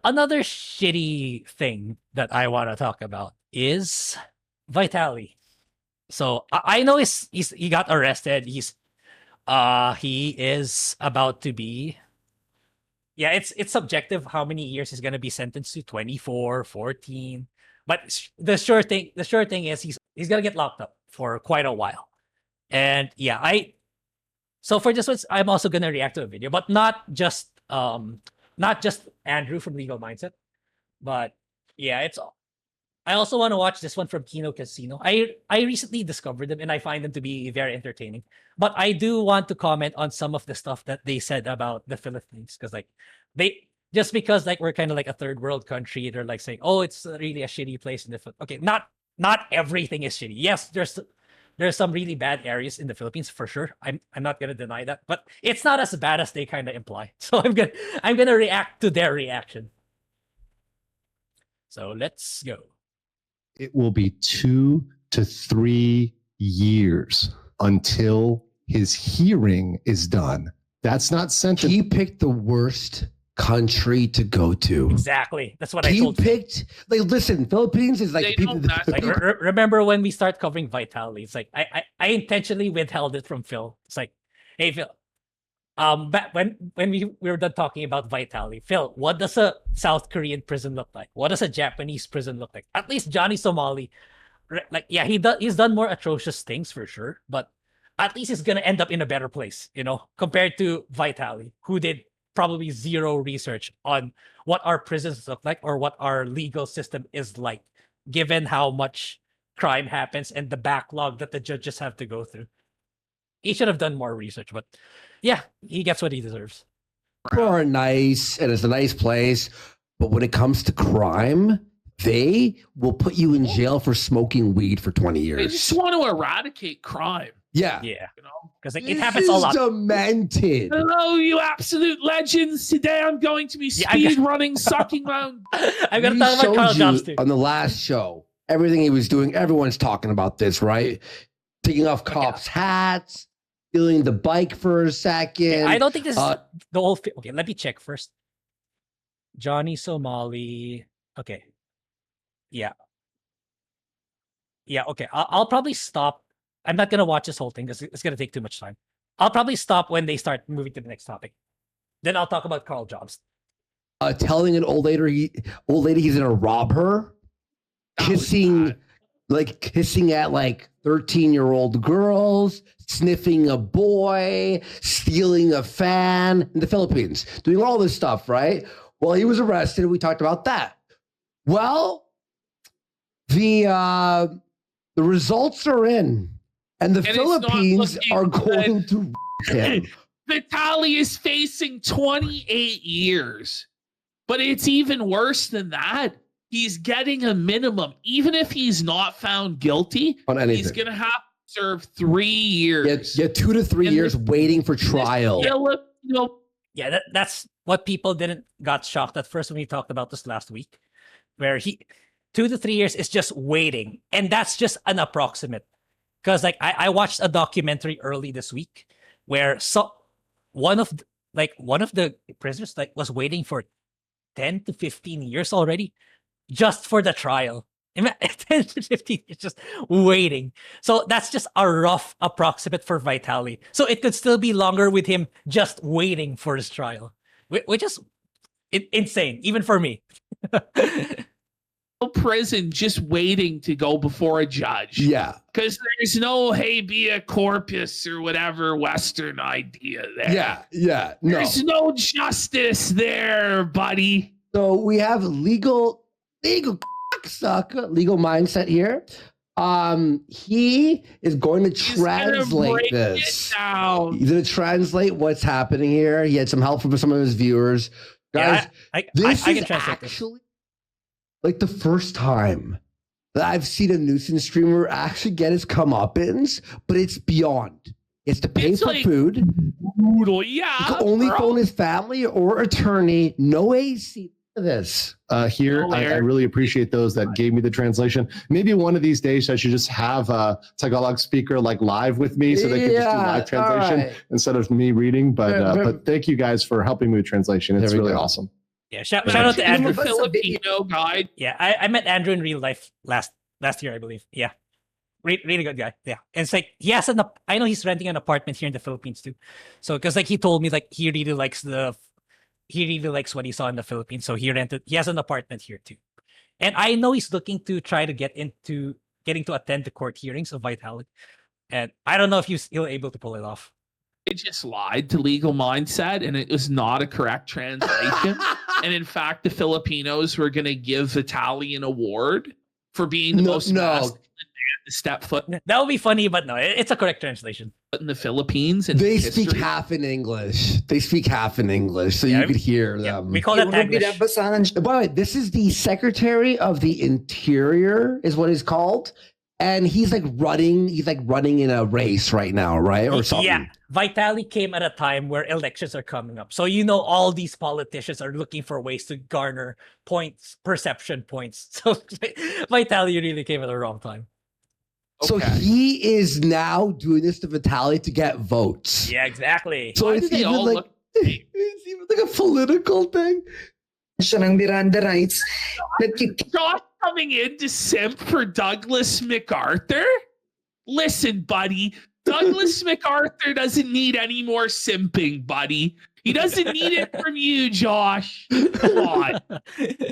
another shitty thing that I want to talk about is Vitaly. So I know he got arrested. He is about to be, yeah, it's subjective how many years he's gonna be sentenced to, 24, 14. But the sure thing is he's gonna get locked up for quite a while. And yeah, so for this one, I'm also gonna react to a video, but not just Andrew from Legal Mindset, but yeah, I also want to watch this one from Kino Casino. I recently discovered them and I find them to be very entertaining. But I do want to comment on some of the stuff that they said about the Philippines, because just because like we're kind of like a third world country, they're like saying, oh, it's really a shitty place in the Philippines. Okay, not everything is shitty. Yes, there's some really bad areas in the Philippines for sure. I'm not gonna deny that, but it's not as bad as they kind of imply. So I'm gonna react to their reaction. So let's go. It will be 2 to 3 years until his hearing is done. That's not sentence. He picked the worst country to go to. Exactly. That's what I told you. He picked, like, listen, Philippines is like people. Like, remember when we start covering Vitaly? It's like I intentionally withheld it from Phil. It's like, hey Phil, back when we were done talking about Vitaly, Phil, what does a South Korean prison look like? What does a Japanese prison look like? At least Johnny Somali, like, yeah, he's done more atrocious things for sure, but at least he's gonna end up in a better place, you know, compared to Vitaly, who did probably zero research on what our prisons look like or what our legal system is like, given how much crime happens and the backlog that the judges have to go through. He should have done more research, but yeah, he gets what he deserves. Are nice, and it's a nice place, but when it comes to crime, they will put you in jail for smoking weed for 20 years. They just want to eradicate crime. Yeah. Yeah. You know? Because like, it happens a lot. Demented. Hello, you absolute legends. Today I'm going to be speed running, sucking around. I'm going to talk about Carl Jobs too. On the last show, everything he was doing, everyone's talking about this, right? Taking off cops' hats, stealing the bike for a second. Okay, I don't think this is the whole thing. Okay, let me check first. Johnny Somali. Okay. Yeah. Yeah, okay. I'll probably stop. I'm not going to watch this whole thing because it's going to take too much time. I'll probably stop when they start moving to the next topic. Then I'll talk about Carl Jobs. Telling an old lady he's going to rob her. Kissing at like 13-year-old girls, sniffing a boy, stealing a fan in the Philippines, doing all this stuff, right? Well, he was arrested. We talked about that. Well, the results are in, and the Philippines are going to him. Vitaly is facing 28 years, but it's even worse than that. He's getting a minimum. Even if he's not found guilty, he's going to have to serve 3 years. Yeah, 2 to 3 years waiting for trial. Yeah, that's what people got shocked at first when we talked about this last week, where 2 to 3 years is just waiting. And that's just an approximate. Because like I watched a documentary early this week where one of the prisoners like was waiting for 10 to 15 years already just for the trial. 10 to 15 years just waiting. So that's just a rough approximate for Vitaly. So it could still be longer with him just waiting for his trial, which is insane, even for me. Prison just waiting to go before a judge. Yeah. Because there's no habeas corpus or whatever Western idea there. Yeah. There's no justice there, buddy. So we have legal mindset here. He is going to translate this. He's going to translate what's happening here. He had some help from some of his viewers. Guys, this is actually like the first time that I've seen a nuisance streamer actually get his comeuppance, but it's beyond. It's to pay for food. Brutal, yeah. He can only phone his family or attorney. No AC. This I really appreciate those that gave me the translation. Maybe one of these days I should just have a Tagalog speaker like live with me so they can just do live translation instead of me reading. But thank you guys for helping me with translation. It's really awesome. Yeah, shout out to Andrew. Filipino guy. Yeah, I met Andrew in real life last year, I believe. Yeah, really good guy. Yeah, and it's like he has I know he's renting an apartment here in the Philippines too. So because like he told me like he really likes what he saw in the Philippines, so he has an apartment here too. And I know he's looking to try to getting to attend the court hearings of Vitaly. And I don't know if he'll able to pull it off. They just lied to Legal Mindset, and it was not a correct translation. And in fact, the Filipinos were going to give Vitaly an award for being the most masculine man to step foot. That would be funny, but no, it's a correct translation. In the Philippines, and they speak half in English. So you could hear them. We call that Taglish. By the way, this is the Secretary of the Interior, is what he's called. And he's like running in a race right now, right? Or something. Yeah. Vitaly came at a time where elections are coming up. So all these politicians are looking for ways to garner points, perception points. So Vitaly really came at the wrong time. So he is now doing this to Vitaly to get votes. Yeah, exactly. So it's even it's even like a political thing. Miranda rights. Josh coming in to simp for Douglas MacArthur? Listen, buddy. Douglas MacArthur doesn't need any more simping, buddy. He doesn't need it from you, Josh. Come on.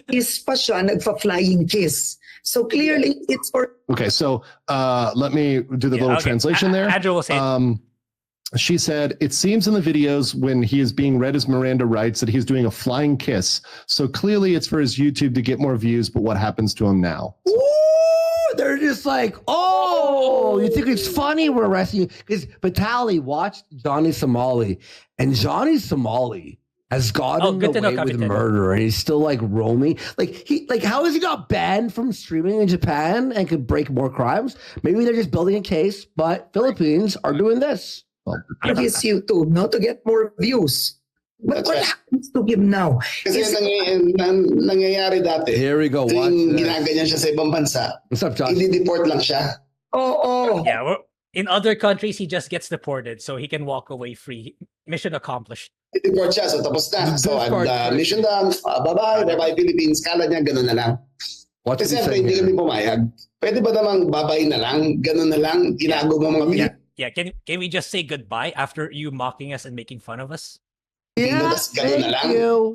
Kiss pa siya, nagfa-flying kiss. So clearly, it's for... Okay, so let me do the little translation there. Andrew will say she said, it seems in the videos when he is being read his Miranda rights that he's doing a flying kiss. So clearly it's for his YouTube to get more views, but what happens to him now? Ooh, they're just like, oh, you think it's funny we're arresting you? Because Vitaly watched Johnny Somali, and Johnny Somali has gotten away with murder, and he's still like roaming. Like how is he not banned from streaming in Japan and could break more crimes? Maybe they're just building a case, but Philippines are doing this. His YouTube, to get more views. But what happens to him now? Kasi nangyayari dati. Here we go. Tuwing ginaganyan siya sa ibang bansa, what's up, Josh? i-deport lang siya. Oh. Yeah, in other countries, he just gets deported, so he can walk away free. Mission accomplished. I-deport siya, so tapos na. So, mission done. Bye-bye, Philippines. Kala niya, ganun na lang. Kasi siyempre, hindi kami pumayag. Pwede ba namang babay na lang? Ganun na lang? Ginago mo mga video. Yeah, can we just say goodbye after you mocking us and making fun of us? Yeah, thank you.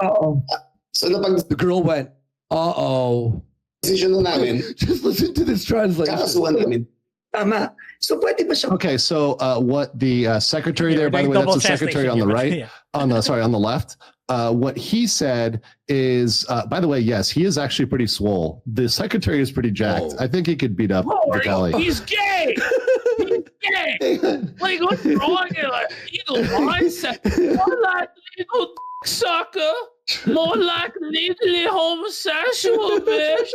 So the girl went, uh-oh. Decision na namin. Just listen to this translation. Kakasuhan namin. Tama. So pwede ba siya? Okay, so what the secretary there, by the way, that's the secretary on the right, on the left. What he said is, by the way, yes, he is actually pretty swole. The secretary is pretty jacked. I think he could beat up Vitaly. He's gay. He's gay. Like, what's wrong here? Like, legal mindset. More like legal sucker. More like legally homosexual, bitch.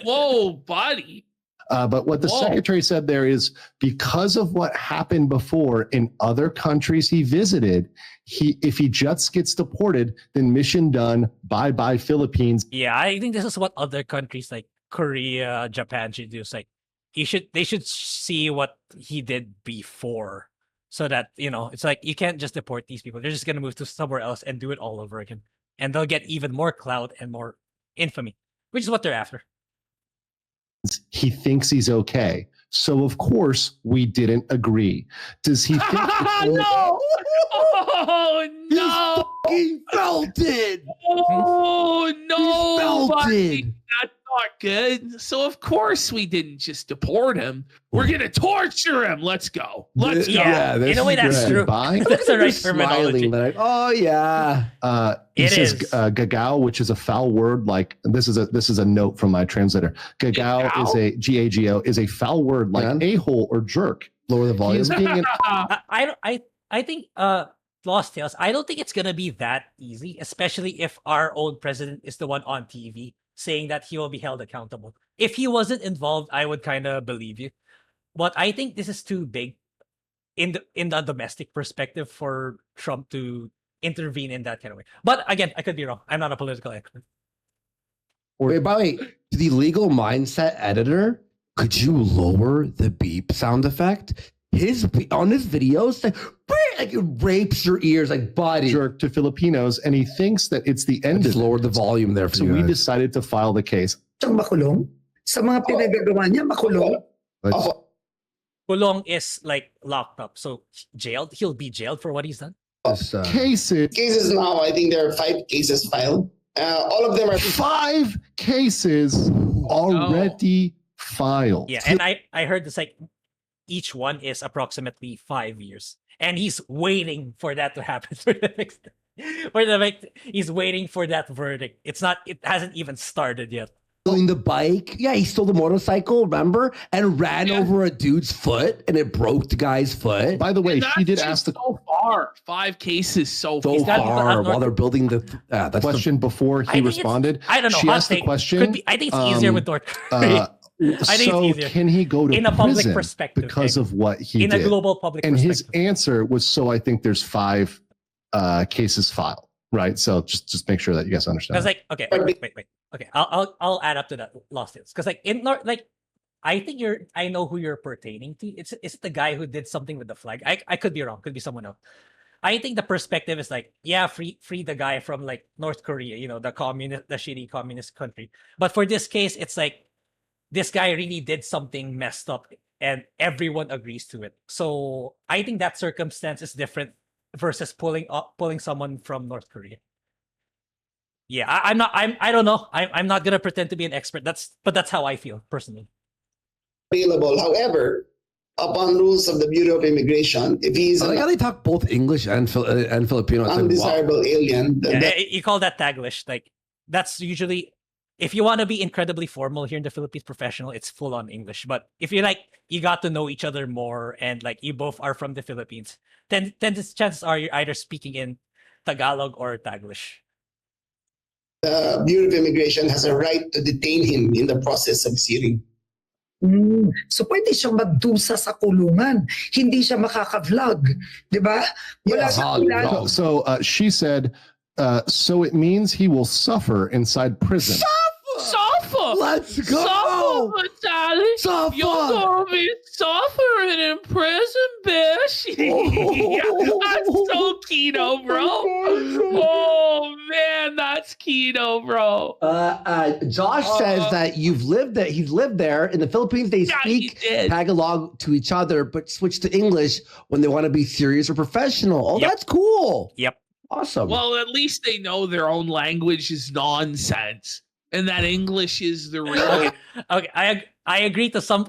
Whoa, buddy. But what the secretary said there is because of what happened before in other countries he visited, if he just gets deported, then mission done. Bye Philippines. Yeah, I think this is what other countries like Korea, Japan should do. It's like they should see what he did before, so that it's like you can't just deport these people. They're just gonna move to somewhere else and do it all over again, and they'll get even more clout and more infamy, which is what they're after. He thinks he's okay. So of course we didn't agree. Does he think no? Oh no! He felt it. Oh no! He felt it. That's not good. So of course we didn't just deport him. We're gonna torture him. Let's go. Let's go. Yeah, in a way that's true. That's the right terminology. Like, oh yeah. He says gagao, which is a foul word. Like this is a note from my translator. Gagao is a GAGO is a foul word like a-hole or jerk. Lower the volume. I think Lost Tales, I don't think it's gonna be that easy, especially if our own president is the one on TV saying that he will be held accountable. If he wasn't involved, I would kind of believe you. But I think this is too big in the domestic perspective for Trump to intervene in that kind of way. But again, I could be wrong. I'm not a political expert. Wait, by the way, the legal mindset editor, could you lower the beep sound effect? on his videos, like it rapes your ears, like buddy. Jerk to Filipinos, and he thinks that it's the end. Just lowered the volume there. For so we decided to file the case. Siyang makulong? Sa mga pinagagawa niya, makulong? Kulong is like locked up, so jailed. He'll be jailed for what he's done. Cases now, I think there are 5 cases filed. All of them are 5 cases already filed. Yeah, and I heard it's like each one is approximately 5 years, and he's waiting for that to happen for the next. He's waiting for that verdict. It hasn't even started yet. Stealing the bike. Yeah, he stole the motorcycle, remember? And ran over a dude's foot, and it broke the guy's foot. By the way, he did ask the so far 5 cases so far while they're building the question before he responded. I don't know. She asked the question. I think it's easier with North Korea. I think it's easier. Can he go to in a public prison perspective because of what he did? In a global public and perspective. his answer was, so I think there's 5 cases filed. Right. So just make sure that you guys understand. Because like, okay, wait. Okay, I'll add up to that lawsuits. Because like I think I know who you're pertaining to. It's the guy who did something with the flag. I could be wrong. Could be someone else. I think the perspective is like, yeah, free the guy from like North Korea, the shitty communist country. But for this case, it's like this guy really did something messed up, and everyone agrees to it. So I think that circumstance is different versus pulling someone from North Korea. Yeah, I don't know. I'm not gonna pretend to be an expert. But that's how I feel personally. Available. However, upon rules of the Bureau of Immigration, if he's like how they talk both English and Filipino, undesirable alien, you call that Taglish. Like that's usually, if you want to be incredibly formal here in the Philippines, professional, it's full on English. But if you got to know each other more, and like you both are from the Philippines, then the chances are you're either speaking in Tagalog or Taglish. The Bureau of Immigration has a right to detain him in the process of hearing. So pwede siyang magdusa sa kulungan. Hindi siya makaka-vlog. Diba? So she said, so it means he will suffer inside prison. Suffer! Let's go! Suffer, Vitaly! Suffer! You're gonna be suffering in prison, bitch! That's so Kino, bro! Oh man, that's Kino, bro! Josh says that he's lived there. In the Philippines, they speak Tagalog to each other, but switch to English when they want to be serious or professional. Oh, that's cool. Yep. Awesome. Well, at least they know their own language is nonsense, and that English is the real. Okay, I agree to some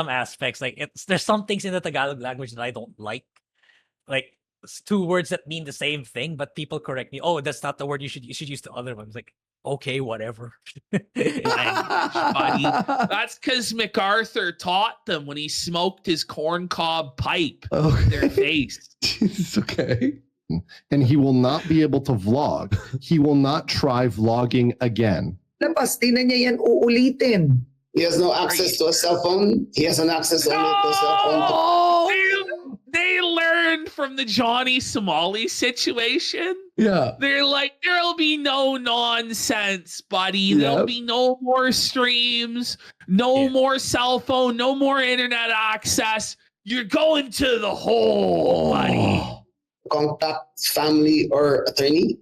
aspects. Like there's some things in the Tagalog language that I don't like. Like 2 words that mean the same thing, but people correct me. Oh, that's not the word. You should use the other one. It's like, okay, whatever. Buddy. That's because MacArthur taught them when he smoked his corncob pipe in their face. It's okay. And he will not be able to vlog. He will not try vlogging again. Labas, di na niya yan uulitin. He has no access to a cell phone. He has an access only to a cell phone. They learned from the Johnny Somali situation. Yeah. They're like, there'll be no nonsense, buddy. There'll be no more streams, no more cell phone, no more internet access. You're going to the hole, buddy. Contact family or attorney.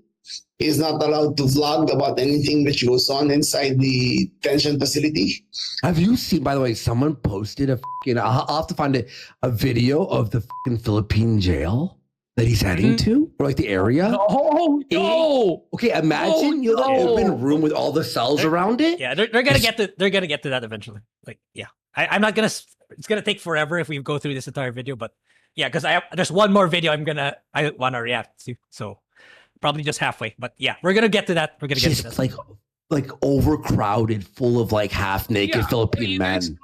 He's not allowed to vlog about anything which goes on inside the detention facility. Have you seen, by the way, someone posted I'll have to find a video of the Philippine jail that he's heading to, or like the area. No. Okay, imagine you have an open room with all the cells around it. Yeah, they're gonna get to that eventually. Like, yeah, I'm not gonna. It's gonna take forever if we go through this entire video, but yeah, because there's one more video I want to react to, so probably just halfway. But yeah, we're gonna get to that. We're gonna get to that. Like overcrowded, full of like half naked Philippine men.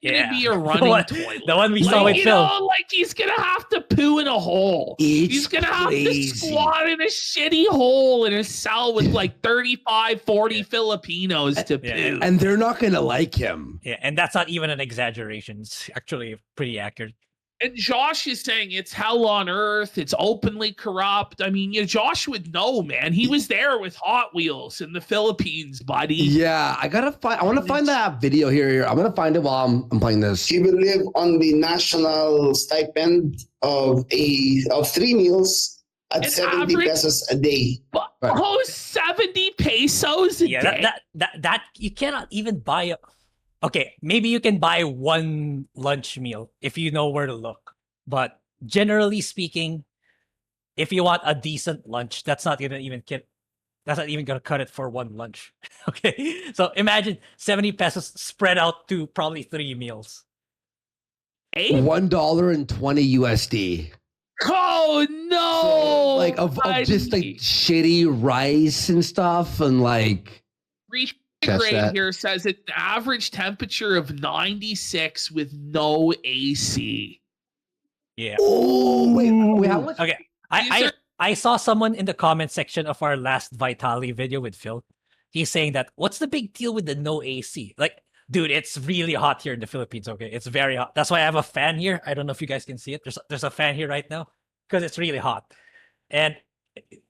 Gonna be a running toilet. The one we saw with Phil. Like he's gonna have to poo in a hole. He's gonna have to squat in a shitty hole in a cell with like 35, 40 Filipinos to poo. And they're not gonna like him. Yeah, and that's not even an exaggeration. It's actually pretty accurate. And Josh is saying it's hell on earth. It's openly corrupt. I mean, Josh would know, man. He was there with Hot Wheels in the Philippines, buddy. Yeah, I want to find that video here. I'm gonna find it while I'm playing this. He will live on the national stipend of 3 meals at 70 pesos a day. Oh, 70 pesos a day. That you cannot even buy okay, maybe you can buy one lunch meal if you know where to look. But generally speaking, if you want a decent lunch, that's not even gonna cut it for one lunch. Okay. So imagine 70 pesos spread out to probably 3 meals. $1.20 USD. Oh no! So, like of just like shitty rice and stuff, and like Grae here says it's an average temperature of 96 with no AC. Yeah. Oh wait, how much? Okay. I saw someone in the comment section of our last Vitaly video with Phil. He's saying that what's the big deal with the no AC? Like, dude, it's really hot here in the Philippines. Okay, it's very hot. That's why I have a fan here. I don't know if you guys can see it. There's a fan here right now because it's really hot. And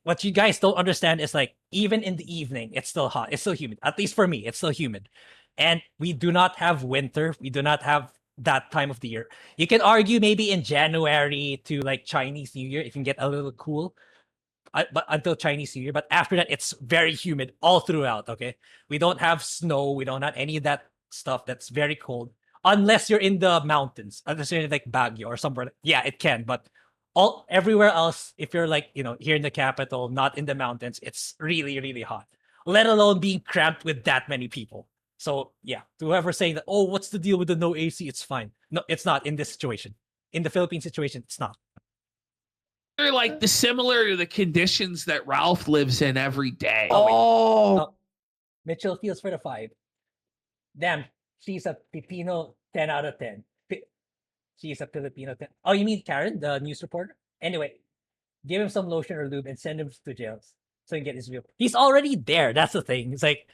what you guys don't understand is like even in the evening, it's still hot. It's still humid. At least for me, it's still humid. And we do not have winter. We do not have that time of the year. You can argue maybe in January to like Chinese New Year, it can get a little cool. But until Chinese New Year, but after that, it's very humid all throughout. Okay, we don't have snow. We don't have any of that stuff that's very cold, unless you're in the mountains, unless you're in like Baguio or somewhere. Yeah, it can, but everywhere else, if you're like, here in the capital, not in the mountains, it's really, really hot, let alone being cramped with that many people. So yeah, to whoever saying that, oh, what's the deal with the no AC? It's fine. No, it's not in this situation. In the Philippine situation, it's not. They're like similar to the conditions that Ralph lives in every day. Oh. Mitchell feels for the 5. Damn, she's a Filipino 10 out of 10. She's a Filipino 10. Oh, you mean Karen, the news reporter? Anyway, give him some lotion or lube and send him to jail so he can get his view. He's already there. That's the thing. It's like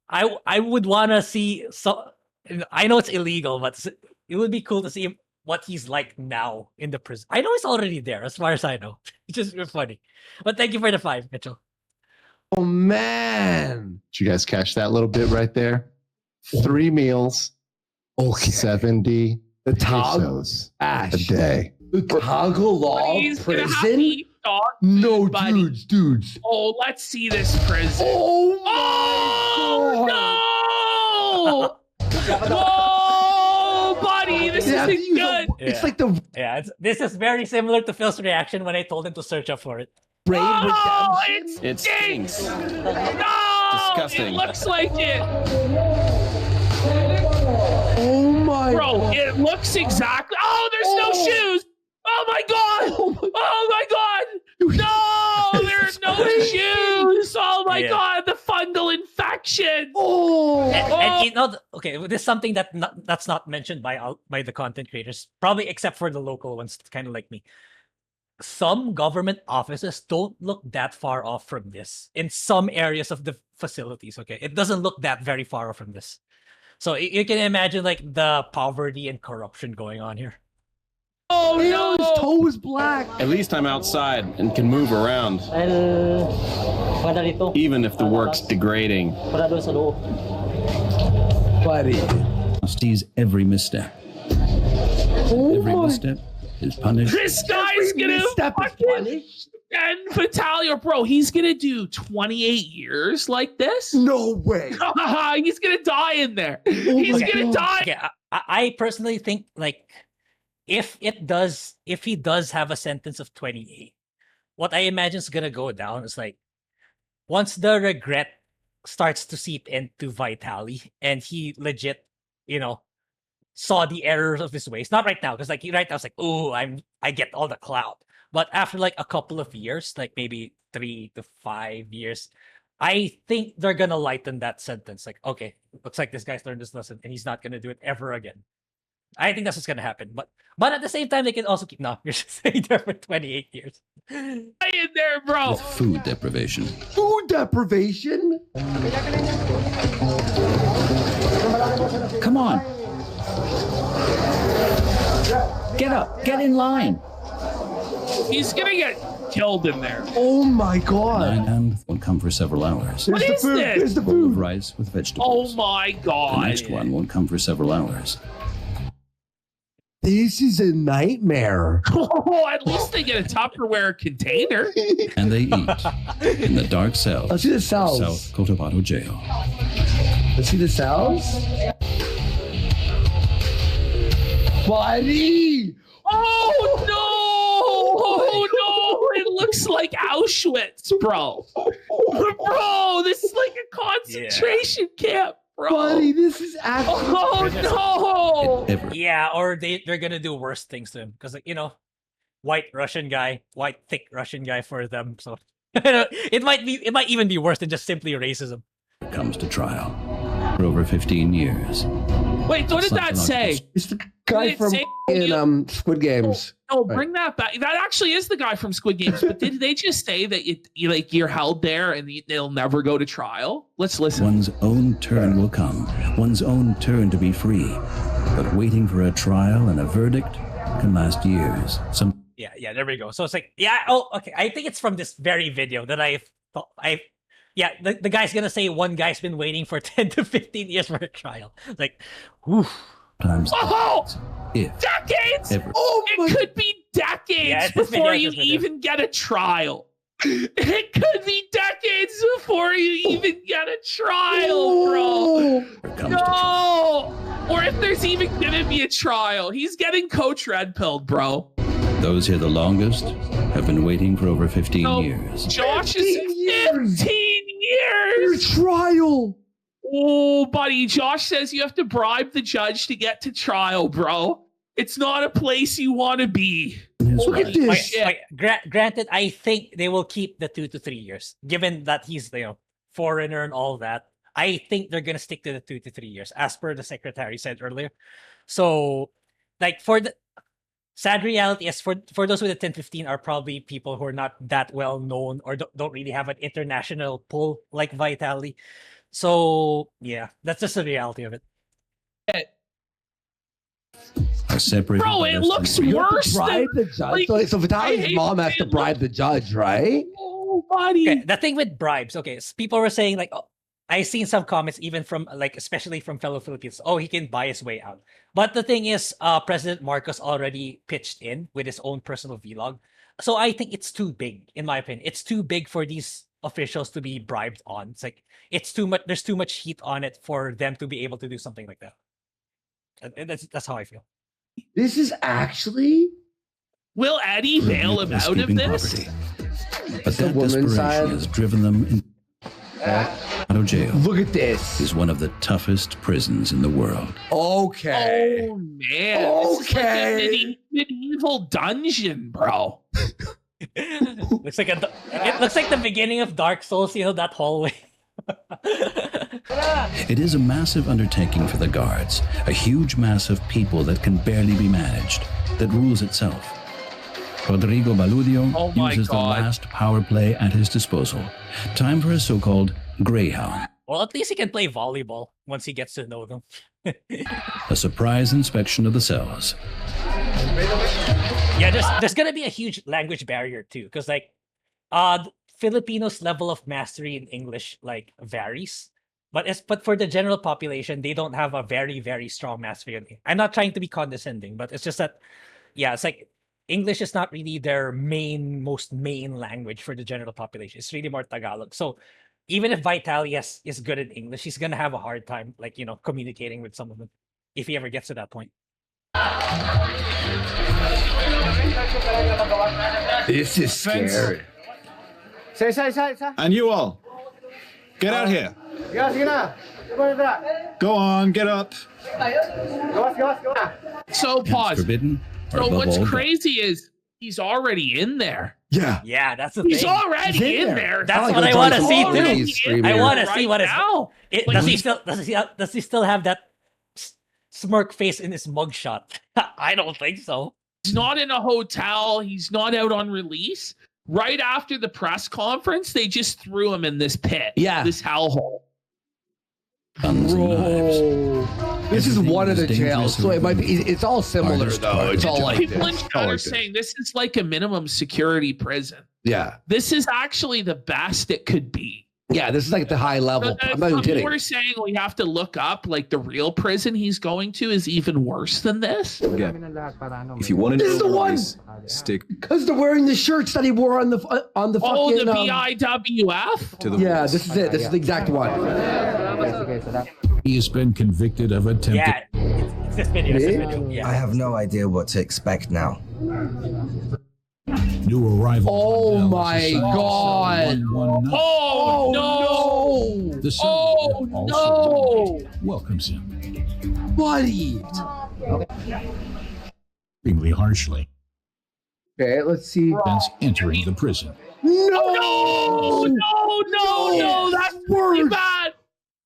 I would want to see. So I know it's illegal, but it would be cool to see him, what he's like now in the prison. I know he's already there, as far as I know. It's just funny. But thank you for the 5, Mitchell. Oh man! Did you guys catch that little bit right there? 3 meals. Okay. 70 pesos a day. The Tagalog prison? No, dudes. Oh, let's see this prison. Oh my God. No! Whoa, buddy, this isn't good. It's like the this is very similar to Phil's reaction when I told him to search up for it. It stinks. No, disgusting. It looks like it. Oh my Bro, it looks exactly. Oh, there's no shoes. Oh my God. Oh my God. No, there's no shoes. Oh my God, the fungal infection. And okay, this is something that's not mentioned by the content creators, probably except for the local ones, kind of like me. Some government offices don't look that far off from this in some areas of the facilities. Okay, it doesn't look that very far off from this. So you can imagine like the poverty and corruption going on here. Oh no! His toe is black. At least I'm outside and can move around. Even if the work's degrading. Buddy. Sees every misstep. Every misstep is punished. This guy's gonna punished. And Vitaly, bro, he's gonna do 28 years like this? No way. He's gonna die in there. He's gonna die. Okay, I personally think like if he does have a sentence of 28, what I imagine is gonna go down is like once the regret starts to seep into Vitaly and he legit, saw the errors of his ways. Not right now, because like right now it's like, oh, I get all the clout. But after like a couple of years, like maybe 3 to 5 years, I think they're gonna lighten that sentence. Like, okay, looks like this guy's learned this lesson and he's not gonna do it ever again. I think that's what's gonna happen. But at the same time, they can also keep you're just staying there for 28 years. Stay in there, bro. With food deprivation. Food deprivation? Come on. Get up. Get in line. He's gonna get killed in there. Oh my God. And won't come for several hours. What is this? There's the Bowl food. of rice with vegetables. Oh my The God. next one won't come for several hours. This is a nightmare. Oh, at least they get a Tupperware container. And they eat in the dark cells Let's see the of cells. South Cotabato Jail. Let's see the cells. Buddy! Oh no! Oh no! It looks like Auschwitz, bro. Bro, this is like a concentration camp, bro. Buddy, this is actually... Oh no! Yeah, or they're gonna do worse things to him because, like, you know, white thick Russian guy for them. So it might even be worse than just simply racism. It comes to trial for over 15 years. Wait, what did that say? It's the guy from Squid Games. Oh, bring that back. That actually is the guy from Squid Games. But did they just say that you're held there and they'll never go to trial? Let's listen. One's own turn will come. One's own turn to be free. But waiting for a trial and a verdict can last years. Yeah, there we go. So it's like, oh, okay. I think it's from this very video that the guy's gonna say one guy's been waiting for 10 to 15 years for a trial. It's like, whew. Decades. It could be decades before you even get a trial. It could be decades before you even get a trial, bro. No. Or if there's even gonna be a trial, he's getting coach red pilled, bro. Those here the longest have been waiting for over 15 years. Josh is 15 years. Your trial. Oh, buddy. Josh says you have to bribe the judge to get to trial, bro. It's not a place you want to be. Look at this. Granted, I think they will keep the 2 to 3 years, given that he's the foreigner and all that. I think they're gonna stick to the 2 to 3 years, as per the secretary said earlier. So, like, for the sad reality is for those with the 10-15 are probably people who are not that well known or don't really have an international pull like Vitaly. So yeah, that's just the reality of it. Bro, it looks worse than the judge. So Vitaly's mom has to bribe the judge, right? Oh, buddy. Okay, the thing with bribes, people were saying like, oh, I've seen some comments even from especially from fellow Filipinos. Oh, he can buy his way out. But the thing is, President Marcos already pitched in with his own personal vlog. So I think it's too big, in my opinion. It's too big for these officials to be bribed on. It's like, it's too much. There's too much heat on it for them to be able to do something like that. And that's how I feel. This is actually... Will Eddie bail him out of this? Poverty. But that desperation has driven them in. Jail. Look at this. Is one of the toughest prisons in the world. Okay. Oh man. Okay. This is like a medieval dungeon, bro. It looks like the beginning of Dark Souls. You know, that hallway. It is a massive undertaking for the guards, a huge mass of people that can barely be managed, that rules itself. Rodrigo Baludio uses the last power play at his disposal. Time for a so-called Greyhound. Well, at least he can play volleyball once he gets to know them. A surprise inspection of the cells. Yeah, there's gonna be a huge language barrier too, because like, Filipinos' level of mastery in English like varies, but for the general population, they don't have a very, very strong mastery in it. I'm not trying to be condescending, but it's just that, yeah, it's like English is not really their most main language for the general population. It's really more Tagalog. So even if Vitaly is good in English, he's gonna have a hard time, like, you know, communicating with some of them if he ever gets to that point. This is scary. And you all, get out here. Go on, get up. So pause. Forbidden. So what's crazy is he's already in there. Yeah, that's the thing. He's already in there. That's what I want to see too. I want to see what does he still have that smirk face in his mugshot? I don't think so. He's not in a hotel. He's not out on release. Right after the press conference, they just threw him in this pit. Yeah. This hellhole. Guns and knives. This is one of the jails, so it might be. It's all similar Hardest though. part. It's all like People in this. chat are saying this is like a minimum security prison. Yeah, This is actually the best it could be. yeah. This is like the high level. I'm not even Some kidding. people are saying we have to look up like the real prison he's going to is even worse than this. If you want to This is the one. stick Because they're wearing the shirts that he wore on the Oh, fucking. the BIWF? to the Yeah, rules. this is it. This is the exact one. He has been convicted of attempted Yeah, it's this video. It's this video. Yeah. I have no idea what to expect now. new arrival. Oh Mandela my Society God. 119. Oh, no! The Oh, Senator no! also welcomes him Buddy. extremely harshly Okay, let's see. since entering the prison. No. No, that's really bad.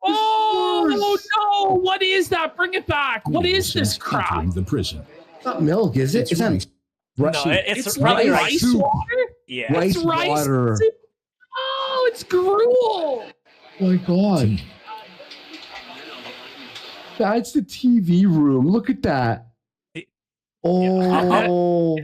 Oh, no, what is that? Bring it back. What is this Since crap? entering the prison. It's not milk, is it? It's not No, rice. it's It's probably like rice. rice soup. water? Yeah. Rice It's rice water. soup. Oh, it's gruel. Oh my God. That's the TV room. Look at that. Oh.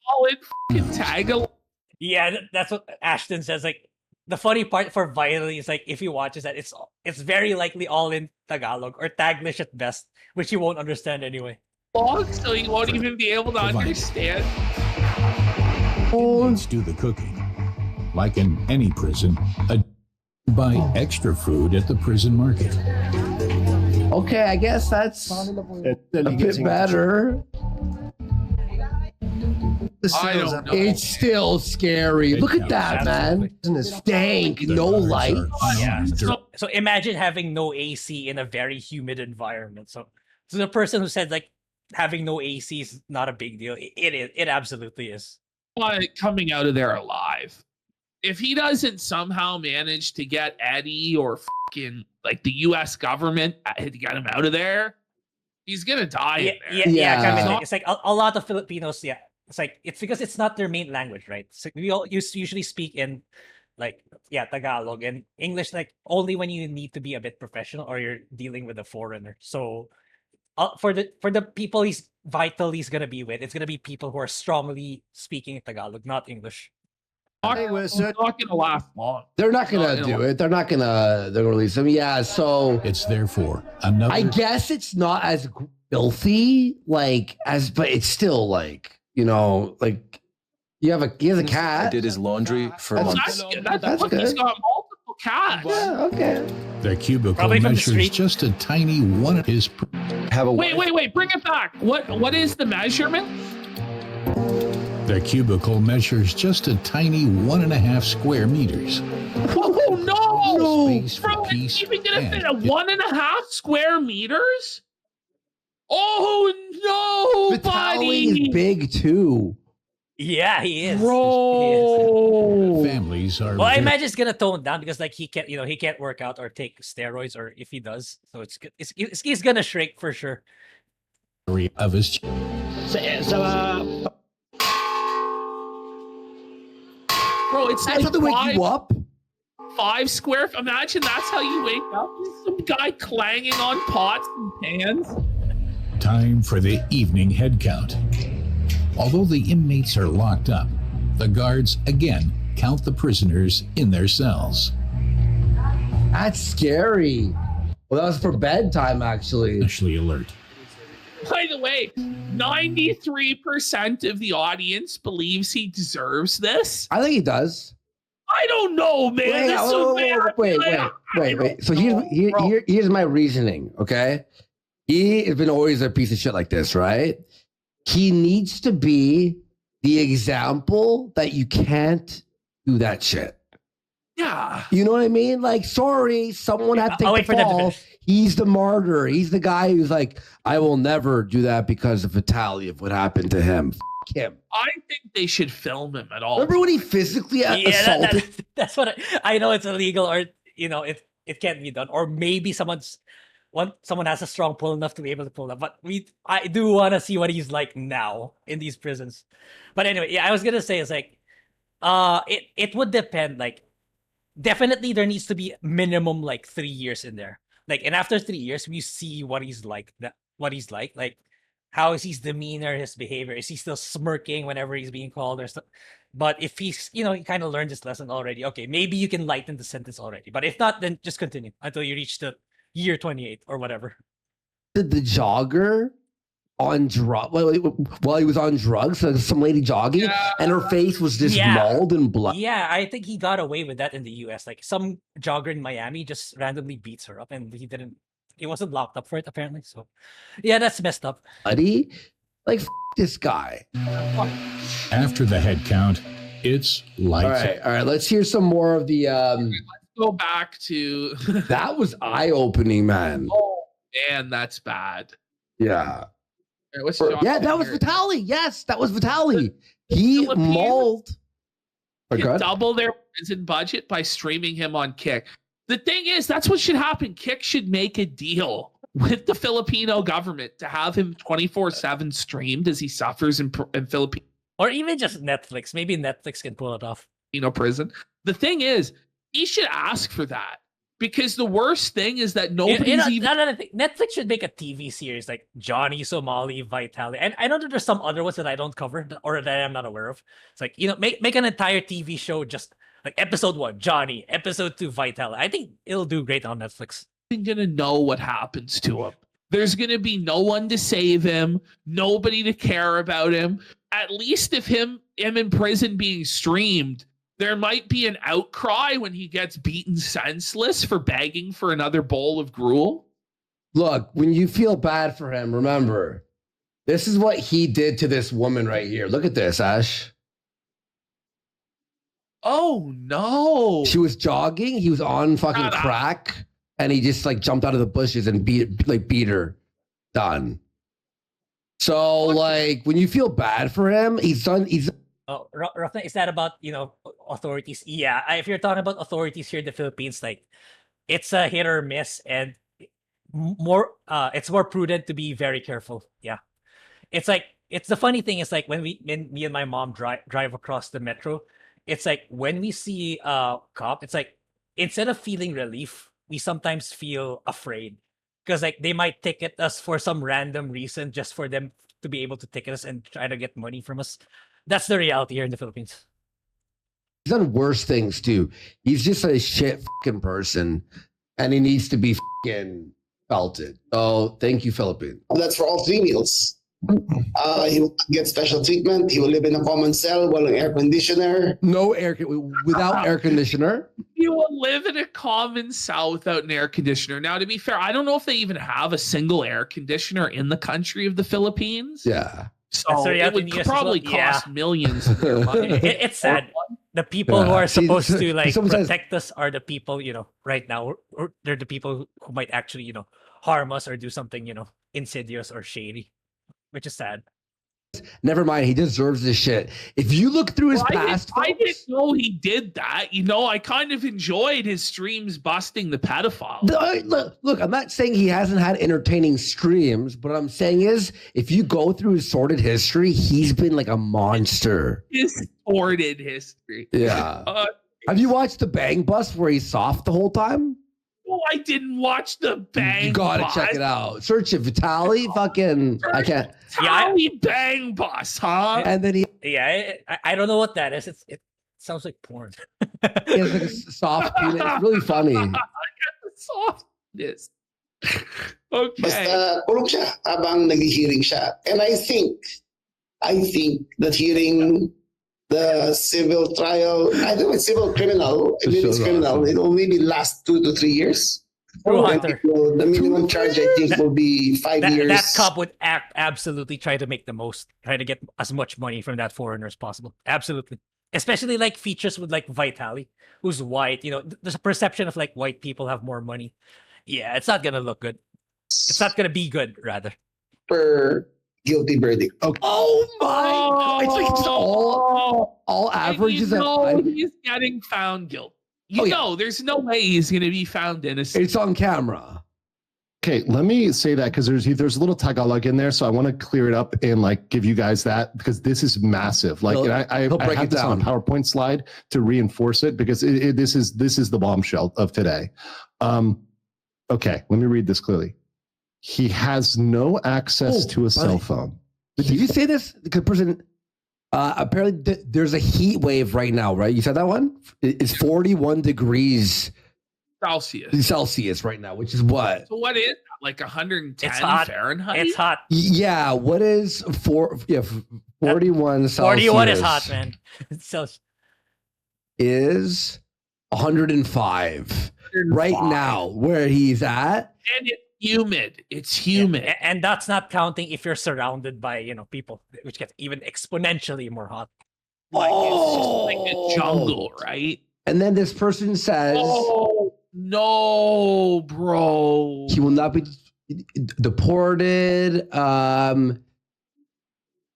All in fucking Tagalog. Yeah, that's what Ashton says. Like the funny part for Vitaly is like if he watches that, it's very likely all in Tagalog or Taglish at best, which he won't understand anyway. So you won't even be able to understand. Inmates do the cooking. Like in any prison, buy extra food at the prison market. Okay, I guess that's a bit better. I don't know. It's still scary. Look at that, man. Stank, no light. Yeah. So imagine having no AC in a very humid environment. So the person who said like having no AC is not a big deal. It is. It absolutely is. Coming out of there alive. If he doesn't somehow manage to get Eddie or fucking like the U.S. government to get him out of there, he's gonna die in there. Yeah. Kind of it's like a lot of Filipinos. Yeah, it's like it's because it's not their main language, right? So we all usually speak in like Tagalog and English like only when you need to be a bit professional or you're dealing with a foreigner. So for the people Vitaly's gonna be with, it's gonna be people who are strongly speaking Tagalog, not English. Not gonna last long. They're not gonna do it. They're gonna release them. Yeah, so it's therefore another. I guess it's not as filthy, but it's still like, like he has a cat. I did his laundry for months. That's good. He's got multiple cats. Yeah, okay. The cubicle Probably from the measures street. just a tiny one of his. Wait, bring it back. What is the measurement? The cubicle measures just a tiny 1.5 square meters. Oh no! Space for Bro, peace it's even gonna fit a and 1.5 square meters? Oh no, Vitaly is buddy! big too. Yeah, he is. Bro. families are. Well, I imagine it's gonna tone down because like he can't work out or take steroids, or if he does, so he's gonna shrink for sure. very of his. Bro, it's That's how like they wake you up. 5 square. Imagine that's how you wake up. Some guy clanging on pots and pans. Time for the evening head count. Although the inmates are locked up, the guards again count the prisoners in their cells. That's scary. Well, that was for bedtime, actually. Especially alert. By the way, 93% of the audience believes he deserves this. I think he does. I don't know, man. Wait. So here's my reasoning, okay? He has been always a piece of shit like this, right? He needs to be the example that you can't do that shit. Yeah. You know what I mean? Like, sorry, someone had to take the fall. He's the martyr. He's the guy who's like, I will never do that because of Vitaly, of what happened to him. F him. I think they should film him at all. Remember when he physically assaulted? That's what I know. It's illegal, or it can't be done, or maybe someone has a strong pull enough to be able to pull that. But I do want to see what he's like now in these prisons. But anyway, yeah, I was gonna say it's like, it would depend. Like, definitely there needs to be minimum like 3 years in there. Like, and after 3 years, we see what he's like. Like, how is his demeanor, his behavior? Is he still smirking whenever he's being called or stuff? But if he's, he kind of learned his lesson already, okay, maybe you can lighten the sentence already. But if not, then just continue until you reach the year 28 or whatever. Did the jogger on drug while he was on drugs, so some lady jogging, and her face was just mauled in blood? Yeah, I think he got away with that in the US. Like, some jogger in Miami just randomly beats her up, and he wasn't locked up for it apparently. So yeah, that's messed up. Buddy, like this guy. After the head count, it's lights. All right. Let's hear some more of the. Let's go back to. That was eye-opening, man. Oh man, that's bad. Yeah. That was Vitaly. Yes, that was Vitaly. He mauled. Double their prison budget by streaming him on Kick. The thing is, that's what should happen. Kick should make a deal with the Filipino government to have him 24/7 streamed as he suffers in Philippines. Or even just Netflix. Maybe Netflix can pull it off. Prison. The thing is, he should ask for that. Because the worst thing is that nobody's Netflix should make a TV series like Johnny, Somali, Vitaly. And I know that there's some other ones that I don't cover or that I'm not aware of. It's like, make an entire TV show just like episode 1, Johnny, episode 2, Vitaly. I think it'll do great on Netflix. You're going to know what happens to him. There's going to be no one to save him, nobody to care about him. At least if him in prison being streamed, there might be an outcry when he gets beaten senseless for begging for another bowl of gruel. Look, when you feel bad for him, remember, this is what he did to this woman right here. Look at this, Ash. Oh, no. She was jogging. He was on fucking crack, and he just like jumped out of the bushes and beat her. Done. So, like, when you feel bad for him, he's done. Oh, Rafna, is that about, authorities? Yeah, if you're talking about authorities here in the Philippines, like, it's a hit or miss, and it's more prudent to be very careful. Yeah. It's the funny thing is, like, when me and my mom drive across the metro, it's like when we see a cop, it's like, instead of feeling relief, we sometimes feel afraid. Because, like, they might ticket us for some random reason just for them to be able to ticket us and try to get money from us. That's the reality here in the Philippines. He's done worse things too. He's just a shit fucking person, and he needs to be fucking belted. So thank you, Philippines. That's for all 3 meals. He will get special treatment. He will live in a common cell while an air conditioner. Without air conditioner. You will live in a common cell without an air conditioner. Now, to be fair, I don't know if they even have a single air conditioner in the country of the Philippines. Yeah. So it would probably cost millions of their money. It's sad. The people who are supposed to protect us are the people, right now, or they're the people who might actually, harm us or do something, insidious or shady, which is sad. Never mind, he deserves this shit. If you look through his past, I didn't know he did that. I kind of enjoyed his streams busting the pedophile. Look, I'm not saying he hasn't had entertaining streams, but what I'm saying is, if you go through his sordid history, he's been like a monster. His sordid history. Yeah. Have you watched the Bang Bus where he's soft the whole time? Oh, I didn't watch the Bang. You gotta check it out. Search it, Vitaly. Fucking, I can't. Vitaly Bang Bus, huh? And then I don't know what that is. It sounds like porn. He has like a soft penis. It's really funny. I got the softness. Okay. Basta kulong siya habang nag-hearing siya. And I think that hearing the civil trial, I think it's civil criminal. I mean, it's criminal. It will maybe last 2 to 3 years. The minimum charge, I think, will be 5 years. That cop would absolutely try to make the most, try to get as much money from that foreigner as possible. Absolutely. Especially like features with like Vitaly, who's white. There's a perception of like white people have more money. Yeah, it's not going to look good. It's not going to be good, rather. Per guilty verdict. Okay. Oh my! It's like it's all averages. He's getting found guilty. There's no way he's going to be found innocent. It's on camera. Okay, let me say that because there's a little Tagalog in there, so I want to clear it up and like give you guys that because this is massive. Like I have this on a PowerPoint slide to reinforce it because this is the bombshell of today. Okay, let me read this clearly. He has no access to a cell phone. Did you say this? The person, apparently there's a heat wave right now, right? You said that one? It's 41 degrees Celsius right now, which is what? So what is that? Like 110 It's hot. Fahrenheit? It's hot. Yeah, what is 41 Celsius? 41 is hot, man. So is 105 right now where he's at. And it's humid. It's humid. Yeah, and that's not counting if you're surrounded by, people, which gets even exponentially more hot. Like it's just like a jungle, right? And then this person says, "Oh no, bro! He will not be deported."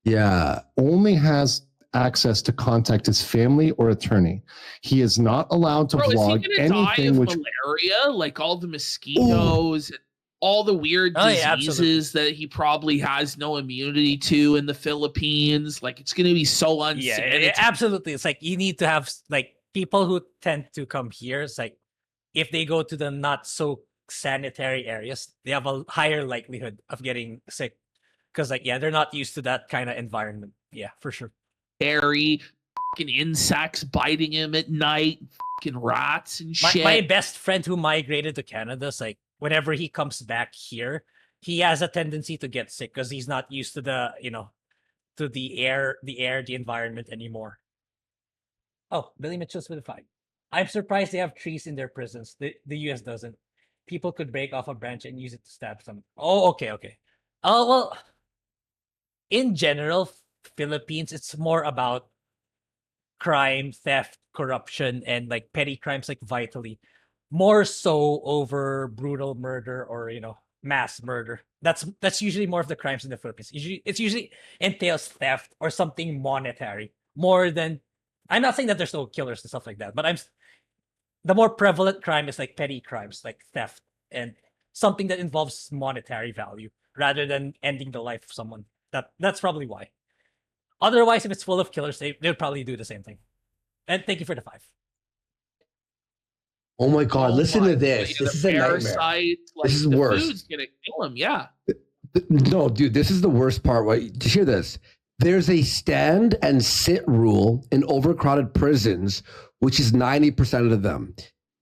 Yeah, only has access to contact his family or attorney. He is not allowed to vlog anything which malaria, like all the mosquitoes, and all the weird diseases that he probably has no immunity to in the Philippines. Like it's going to be so unsanitary. Yeah, absolutely. It's like you need to have like people who tend to come here. It's like if they go to the not so sanitary areas, they have a higher likelihood of getting sick because they're not used to that kind of environment. Yeah, for sure. Hairy, fucking insects biting him at night, fucking rats and shit. My best friend who migrated to Canada, is like whenever he comes back here, he has a tendency to get sick because he's not used to the the environment anymore. Oh, Billy Mitchell's with a 5. I'm surprised they have trees in their prisons. The US doesn't. People could break off a branch and use it to stab someone. Oh, okay. Oh, well, in general, Philippines, it's more about crime, theft, corruption, and like petty crimes like Vitaly, more so over brutal murder or mass murder. That's usually more of the crimes in the Philippines. It usually entails theft or something monetary more than. I'm not saying that there's no killers and stuff like that, but the more prevalent crime is like petty crimes like theft and something that involves monetary value rather than ending the life of someone. That's probably why. Otherwise, if it's full of killers, they'll probably do the same thing. And thank you for the 5. Oh my God! Listen to this. This is a nightmare. Like, this is the worse. Food's gonna kill him. Yeah. No, dude, this is the worst part. Did you hear this? There's a stand and sit rule in overcrowded prisons, which is 90% of them.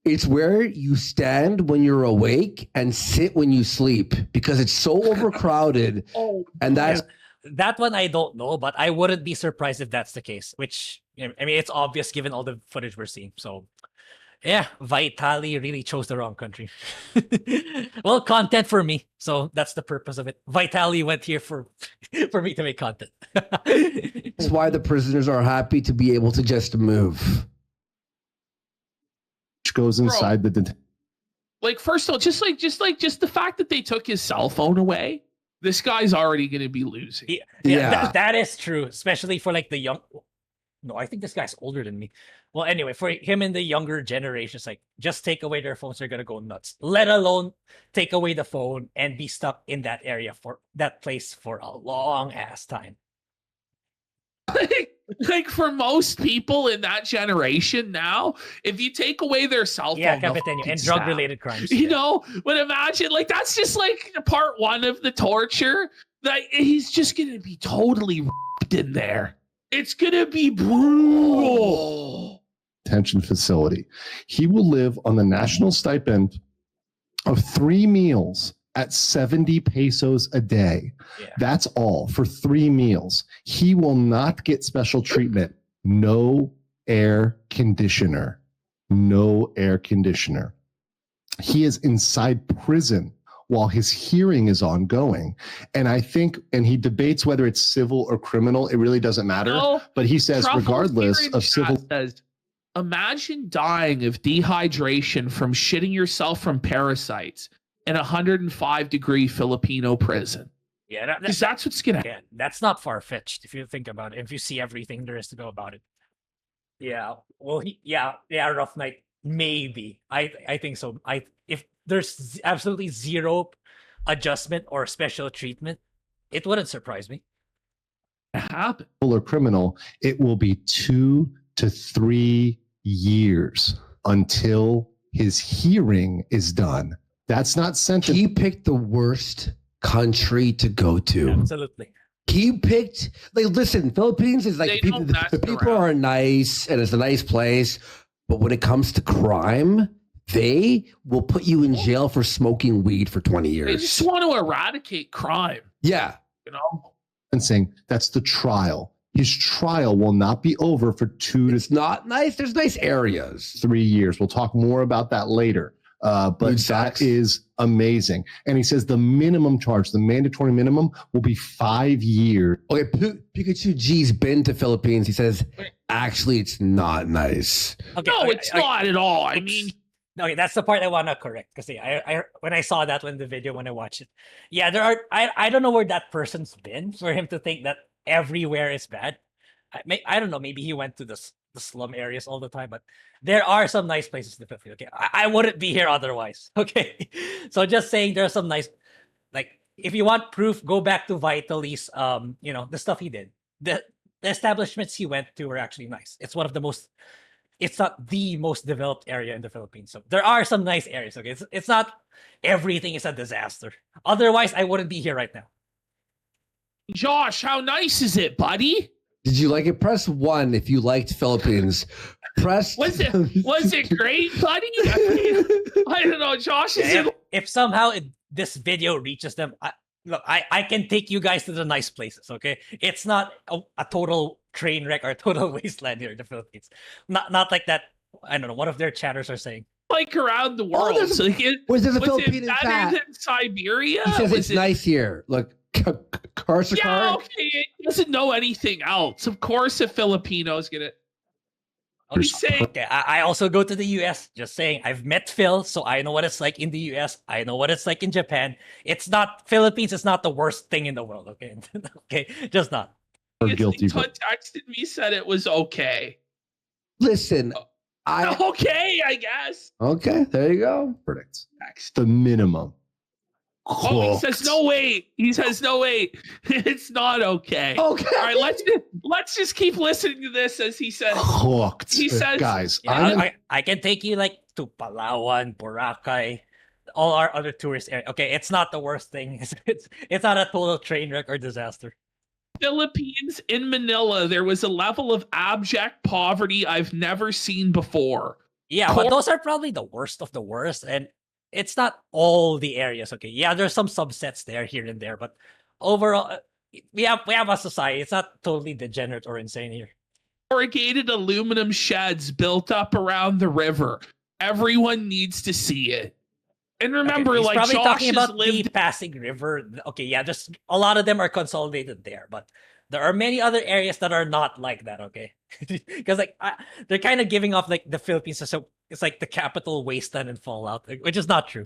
It's where you stand when you're awake and sit when you sleep because it's so overcrowded. And that's that one I don't know, but I wouldn't be surprised if that's the case. Which I mean, it's obvious given all the footage we're seeing. So, yeah, Vitaly really chose the wrong country. Well, content for me, so that's the purpose of it. Vitaly went here for me to make content. That's why the prisoners are happy to be able to just move. Which goes inside the. Like first of all, just the fact that they took his cell phone away. This guy's already going to be losing. Yeah. That is true, especially for like the young. No, I think this guy's older than me. Well, anyway, for him and the younger generations, like just take away their phones, they're gonna go nuts. Let alone take away the phone and be stuck in that area for that place for a long ass time. Like for most people in that generation now, if you take away their cell phone, and drug-related crimes, but imagine like that's just like part 1 of the torture. Like he's just gonna be totally ripped in there. It's gonna be brutal. Detention facility. He will live on the national stipend of 3 meals at 70 pesos a day. Yeah. That's all for 3 meals. He will not get special treatment. No air conditioner. No air conditioner. He is inside prison while his hearing is ongoing. And I think, and he debates whether it's civil or criminal. It really doesn't matter. But he says, regardless of civil. Imagine dying of dehydration from shitting yourself from parasites in a 105-degree Filipino prison. Yeah, that's what's gonna happen. That's not far-fetched if you think about it. If you see everything there is to know about it. Yeah. Well, rough night. Maybe. I think so. If there's absolutely zero adjustment or special treatment, it wouldn't surprise me. Happen. Or criminal, it will be 2 to 3 years until his hearing is done. That's not sentiment. He picked the worst country to go to. Absolutely. He picked, like, listen, Philippines is like, the people are nice and it's a nice place. But when it comes to crime, they will put you in jail for smoking weed for 20 years. They just want to eradicate crime. Yeah. You know? And saying that's the trial. His trial will not be over for It's not nice. There's nice areas. 3 years. We'll talk more about that later. But that is amazing. And he says the minimum charge, the mandatory minimum, will be 5 years. Okay, Pikachu G's been to Philippines. He says, actually, it's not nice. Okay, no, it's not at all. I mean, okay, that's the part I want to correct. Because when I saw that in the video, when I watched it, yeah, there are. I don't know where that person's been for him to think that everywhere is bad. I don't know. Maybe he went to the slum areas all the time, but there are some nice places in the Philippines. Okay, I wouldn't be here otherwise. Okay, so just saying there are some nice, like, if you want proof, go back to Vitaly's, the stuff he did. The establishments he went to were actually nice. It's one of the most. It's not the most developed area in the Philippines, so there are some nice areas. Okay, it's not everything is a disaster. Otherwise, I wouldn't be here right now. Josh, how nice is it, buddy? Did you like it? Press 1 if you liked Philippines. Press. Was it great, buddy? I don't know, Josh. If somehow this video reaches them, I can take you guys to the nice places. Okay, it's not a total train wreck or a total wasteland here in the Philippines. Not like that. I don't know. One of their chatters are saying. Like around the world. There's a Philippine it better than Siberia? He says it's nice here. Look. Yeah, okay. He doesn't know anything else. Of course, a Filipino's gonna. He's saying. Okay, I also go to the U.S. Just saying, I've met Phil, so I know what it's like in the U.S. I know what it's like in Japan. It's not Philippines. It's not the worst thing in the world. Okay, okay, just not. Guilty. Texted me, said it was okay. Listen, okay, I guess. Okay, there you go. Predict the minimum. Oh, he says no wait. He says no wait. It's not okay. Okay. All right, let's just keep listening to this as he says. Hooked. He says, guys, I can take you like to Palawan, Boracay, all our other tourist areas. Okay, it's not the worst thing. It's not a total train wreck or disaster. Philippines in Manila, there was a level of abject poverty I've never seen before. Yeah, but those are probably the worst of the worst, and it's not all the areas. Okay, yeah, there's some subsets there, here and there, but overall, we have a society. It's not totally degenerate or insane here. Corrugated aluminum sheds built up around the river. Everyone needs to see it. And remember, he's like probably Josh talking about the passing river. Okay, yeah, just a lot of them are consolidated there, but there are many other areas that are not like that. Okay, because they're kind of giving off like the Philippines, so it's like the capital wasteland and fallout, which is not true.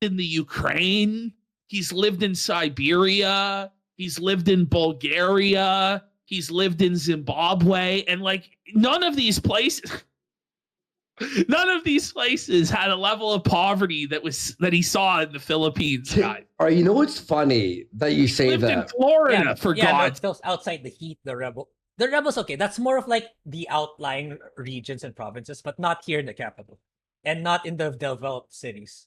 In the Ukraine, he's lived in Siberia, he's lived in Bulgaria, he's lived in Zimbabwe, and like none of these places had a level of poverty that he saw in the Philippines. All right, you know what's funny that you say lived that in Florida for God. No, it's still outside the heat. The rebels. Okay, that's more of like the outlying regions and provinces, but not here in the capital, and not in the developed cities.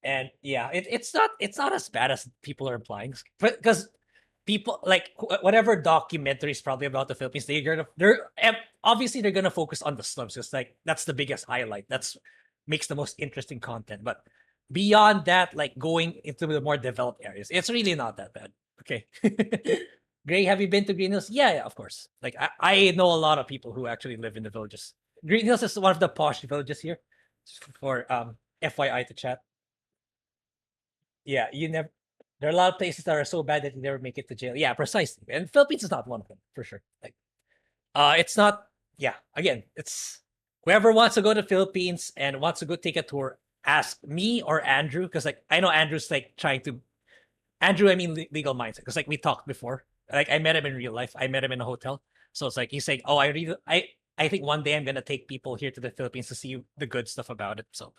And yeah, it's not as bad as people are implying, because people like whatever documentaries probably about the Philippines, they're obviously they're gonna focus on the slums, because like that's the biggest highlight. That's makes the most interesting content. But beyond that, like going into the more developed areas, it's really not that bad. Okay. Grae, have you been to Green Hills? Yeah, of course. Like I know a lot of people who actually live in the villages. Green Hills is one of the posh villages here. For FYI to chat. Yeah, there are a lot of places that are so bad that you never make it to jail. Yeah, precisely. And Philippines is not one of them, for sure. Like it's not, yeah, again, it's whoever wants to go to Philippines and wants to go take a tour, ask me or Andrew, because like I know Andrew's like trying to I mean legal mindset, because like we talked before. Like I met him in real life. I met him in a hotel. So it's like he's saying, "Oh, I think one day I'm gonna take people here to the Philippines to see the good stuff about it." So,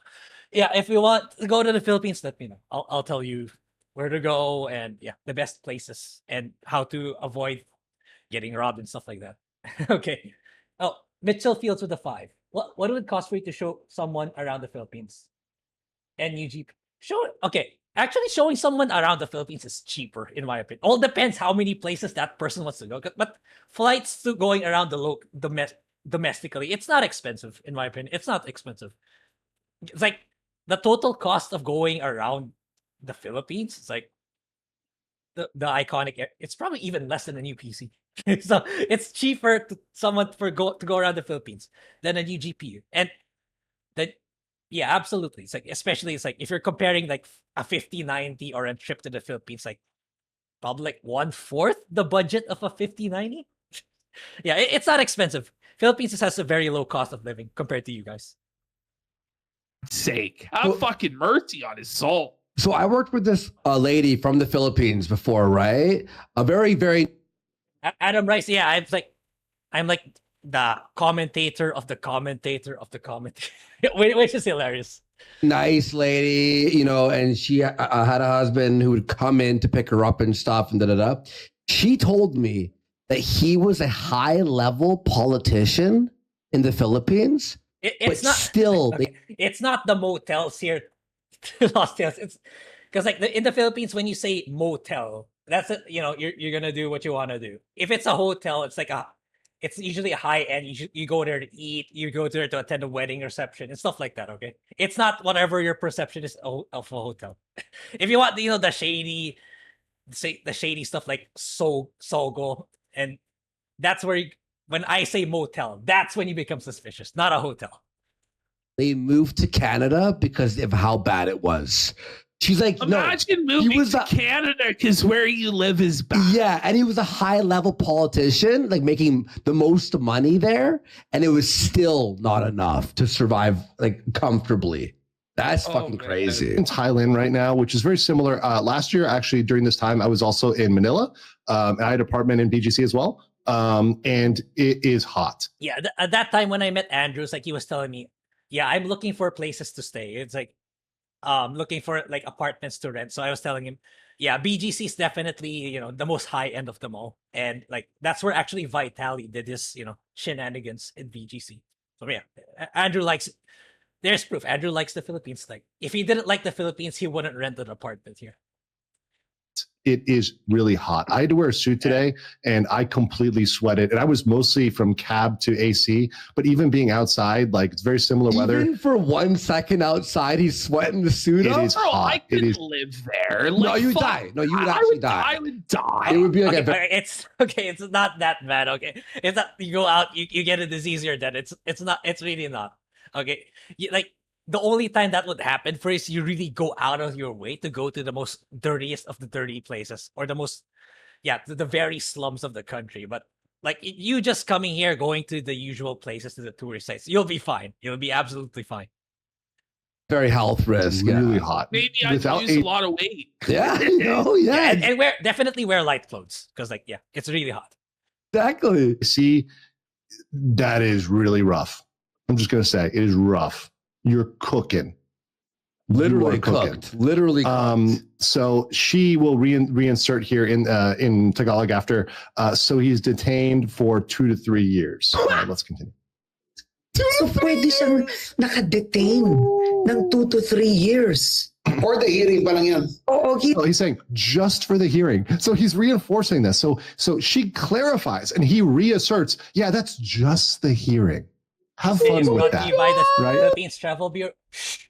yeah, if you want to go to the Philippines, let me know. I'll tell you where to go and yeah, the best places and how to avoid getting robbed and stuff like that. Okay. Oh, Mitchell Fields with a 5. What would it cost for you to show someone around the Philippines? NUG Okay. Actually, showing someone around the Philippines is cheaper, in my opinion. All depends how many places that person wants to go. But flights to going around domestically, it's not expensive, in my opinion. It's not expensive. It's like the total cost of going around the Philippines. It's like the iconic. It's probably even less than a new PC. So it's cheaper to someone to go around the Philippines than a new GPU. And that, yeah, absolutely. It's like, especially it's like if you're comparing like a 5090 or a trip to the Philippines, like probably like 1/4 the budget of a 5090. Yeah, it's not expensive. Philippines has a very low cost of living compared to you guys. Sake, have fucking mercy on his soul. So I worked with this lady from the Philippines before, right? A very, very Adam Rice. Yeah, I'm like the commentator of the commentator of the commentator, which is hilarious. nice lady, you know, and she had a husband who would come in to pick her up and stuff and da-da-da. She told me that he was a high-level politician in the Philippines. It's but not still. okay. It's not the motels here, Lost Tales. It's because like in the Philippines, when you say motel, that's it. You know, you're gonna do what you want to do. If it's a hotel, it's like it's usually a high end. You go there to eat. You go there to attend a wedding reception and stuff like that. Okay, it's not whatever your perception is of a hotel. If you want, you know, the shady stuff like Sogo, and that's where when I say motel, that's when you become suspicious, not a hotel. They moved to Canada because of how bad it was. She's like, imagine moving to Canada because where you live is bad. Yeah, and he was a high-level politician, like making the most money there, and it was still not enough to survive like comfortably. That's fucking crazy. In Thailand right now, which is very similar. Last year, actually, during this time, I was also in Manila. And I had an apartment in BGC as well. And it is hot. Yeah, at that time when I met Andrews, like he was telling me, yeah, I'm looking for places to stay. It's like looking for like apartments to rent. So I was telling him, yeah, BGC is definitely, you know, the most high end of them all. And like that's where actually Vitaly did his, you know, shenanigans in BGC. So yeah, Andrew likes, there's proof. Andrew likes the Philippines. Like if he didn't like the Philippines, he wouldn't rent an apartment here. It is really hot. I had to wear a suit today and I completely sweated. And I was mostly from cab to AC, but even being outside, like it's very similar weather. Even for 1 second outside, he's sweating the suit It up. is Bro, hot. I could live there. No, Like, you would fuck, die. No, you would actually die. I would die. It would be like Okay, it's okay. It's not that bad. Okay, it's not. You go out, you get a disease, you're dead. It's not. It's really not. Okay, like the only time that would happen for is you really go out of your way to go to the most dirtiest of the dirty places or the most, the very slums of the country. But like you just coming here, going to the usual places, to the tourist sites, you'll be fine. You'll be absolutely fine. Very health risk. Really hot. Maybe I lose a lot of weight. Yeah, no, yeah. And definitely wear light clothes because like it's really hot. Exactly. See, that is really rough. I'm just gonna say it is rough. You're cooking. Literally cooking. cooked. Literally cooked. So she will reinsert here in Tagalog after. So he's detained for 2 to 3 years. All right, let's continue. So pwede siyang nakadetain ng 2 to 3 years. For the hearing pa lang yan. Oo, He's saying just for the hearing. So he's reinforcing this. So she clarifies and he reasserts, yeah, that's just the hearing. Have fun with that. By the right? Philippines Travel Bureau. Shh.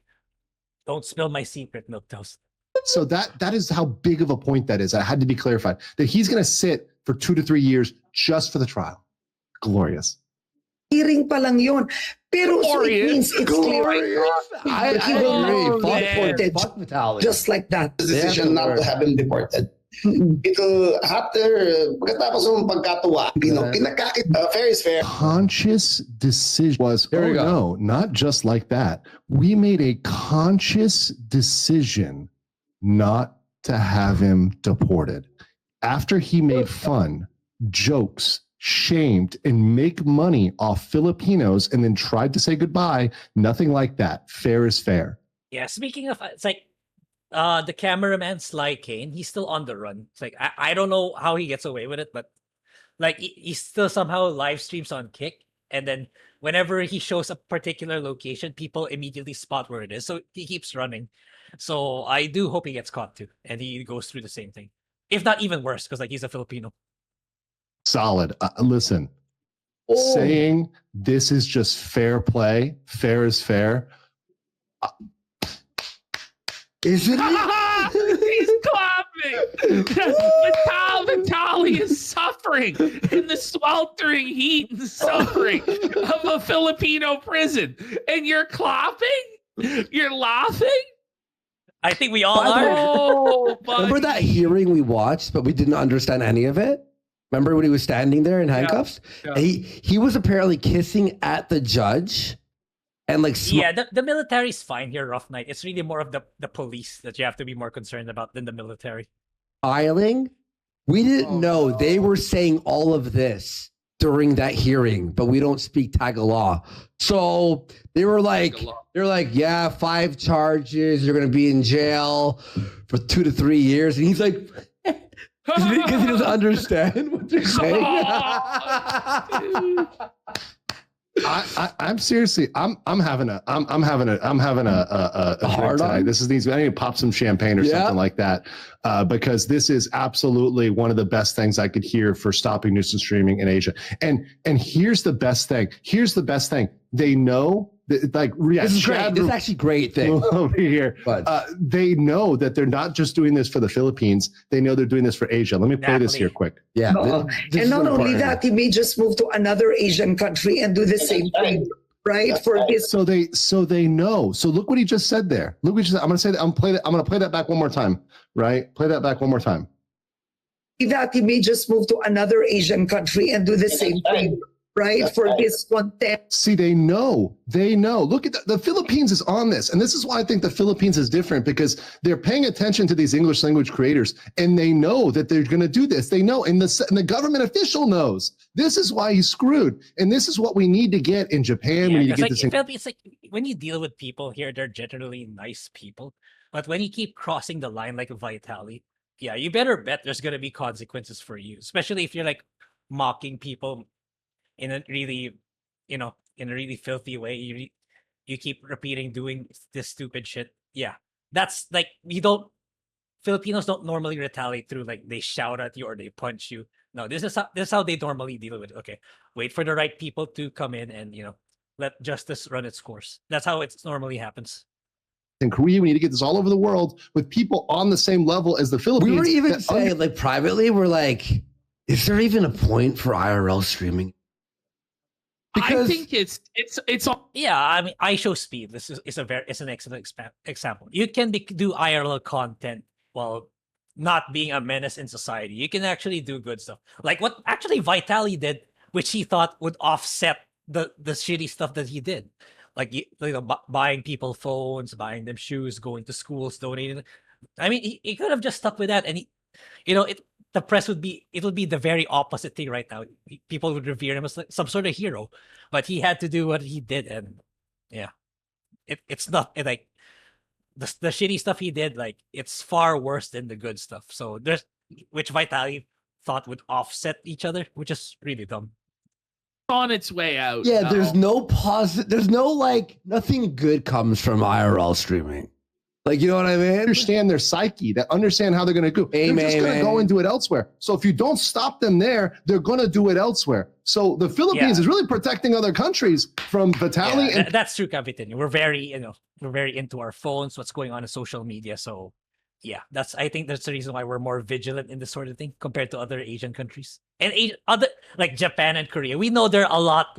Don't spill my secret, Milk Toast. So that is how big of a point that is. That had to be clarified. That he's going to sit for 2 to 3 years just for the trial. Glorious. hearing pa lang yun. Pero so it means it's clear. I agree. Fuck Vitaly. Just like that. The decision not to have him deported. Ito, after, pagkatapos ng pagkatuwa, pinakakit, fair is fair. Conscious decision was, no, not just like that. We made a conscious decision not to have him deported. After he made fun, jokes, shamed, and make money off Filipinos and then tried to say goodbye, nothing like that. Fair is fair. Yeah, speaking of, it's like, the cameraman Sly Kane, he's still on the run. It's like I don't know how he gets away with it, but like he still somehow live streams on Kick, and then whenever he shows a particular location, people immediately spot where it is. So he keeps running. So I do hope he gets caught too, and he goes through the same thing, if not even worse, because like he's a Filipino. Solid. Listen, saying this is just fair play, fair is fair. Is it? He's clapping. Vitaly is suffering in the sweltering heat and suffering of a Filipino prison, and you're clapping. You're laughing. I think we all are. Oh, remember that hearing we watched, but we didn't understand any of it? Remember when he was standing there in handcuffs? Yeah. He was apparently kissing at the judge. And like the military's fine here, Rough Night. It's really more of the police that you have to be more concerned about than the military. Smiling. We didn't know they were saying all of this during that hearing, but we don't speak Tagalog. So they were like, yeah, 5 charges. You're going to be in jail for 2 to 3 years. And he's like, because he doesn't understand what they're saying. I'm seriously, I'm having a hard tonight. This is these. I need to pop some champagne or something like that, because this is absolutely one of the best things I could hear for stopping nuisance streaming in Asia. And here's the best thing. They know that, like, this is great. This is actually great thing over here. They know that they're not just doing this for the Philippines. They know they're doing this for Asia. Let me play this here quick. Yeah. And not only that, he may just move to another Asian country and do the same thing, right? For his. So they know. So look what he just said there. Look what he just said. I'm going to say that. I'm going to play that back one more time. Right? Play that back one more time. That he may just move to another Asian country and do the same thing. Right, for his content. See, they know. Look at the Philippines is on this. And this is why I think the Philippines is different, because they're paying attention to these English language creators, and they know that they're going to do this. They know, and the government official knows. This is why he's screwed. And this is what we need to get in Japan. We need to get this. It's like when you deal with people here, they're generally nice people. But when you keep crossing the line like Vitaly, you better bet there's going to be consequences for you, especially if you're like mocking people in a really, in a really filthy way. You keep repeating doing this stupid shit. Yeah, that's like, Filipinos don't normally retaliate through like they shout at you or they punch you. No, this is how they normally deal with it. Okay, wait for the right people to come in and let justice run its course. That's how it normally happens. In Korea, we need to get this all over the world with people on the same level as the Philippines. We were even saying, like, privately, we're like, is there even a point for IRL streaming? Because I think it's I mean, iShowSpeed. This is an excellent example. You can do IRL content while not being a menace in society. You can actually do good stuff, like what actually Vitaly did, which he thought would offset the shitty stuff that he did, like buying people phones, buying them shoes, going to schools, donating. I mean, he could have just stuck with that, and the press would be the very opposite thing right now. People would revere him as like some sort of hero, but he had to do what he did, and it's not like the shitty stuff he did. Like, it's far worse than the good stuff. So which Vitaly thought would offset each other, which is really dumb. On its way out. Yeah, there's no positive. There's no like nothing good comes from IRL streaming. Like, you know what I mean? Understand their psyche, that understand how they're going to go. They're just going to go and do it elsewhere. So if you don't stop them there, they're going to do it elsewhere. So the Philippines is really protecting other countries from Vitaly. Yeah, that's true, Kapitan. We're very into our phones, what's going on in social media. So I think that's the reason why we're more vigilant in this sort of thing compared to other Asian countries. And other like Japan and Korea, we know they're a lot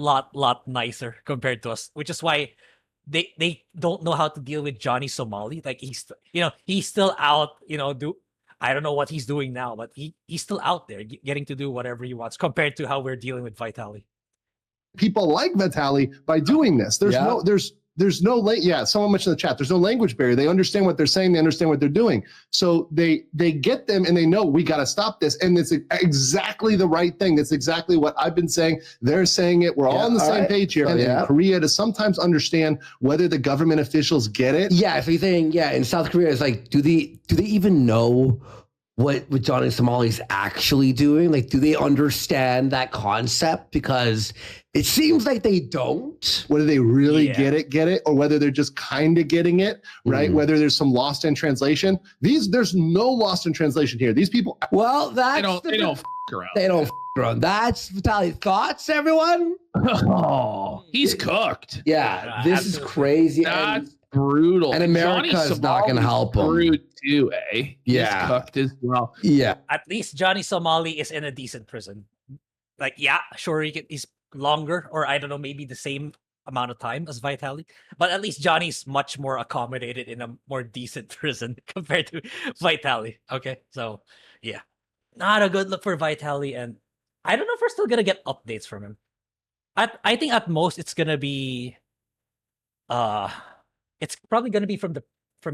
nicer compared to us, which is why they don't know how to deal with Johnny Somali. Like, he's still out, I don't know what he's doing now, but he's still out there getting to do whatever he wants compared to how we're dealing with Vitaly. People like Vitaly by doing this. There's no someone mentioned in the chat, there's no language barrier. They understand what they're saying, they understand what they're doing. So they get them, and they know we got to stop this. And it's exactly the right thing. That's exactly what I've been saying. They're saying it. We're all on the same page here. And in Korea, to sometimes understand whether the government officials get it. Yeah, if you're saying, in South Korea, it's like, do they even know what Johnny Somali's actually doing? Like, do they understand that concept? Because it seems like they don't. Whether they really get it, or whether they're just kind of getting it, right? Whether there's some lost in translation. There's no lost in translation here. These people. Well, that's they don't f around. They don't f around. That's Vitaly. Thoughts, everyone? Oh, he's cooked. Yeah, this is crazy. That's brutal. And America's not going to help him. Rude too, eh? Yeah. He's cooked as well. Yeah. At least Johnny Somali is in a decent prison. Like, yeah, sure, he's longer, or I don't know, maybe the same amount of time as Vitaly. But at least Johnny's much more accommodated in a more decent prison compared to Vitaly. Okay, so yeah, not a good look for Vitaly, and I don't know if we're still gonna get updates from him. I think at most it's gonna be, it's probably gonna be from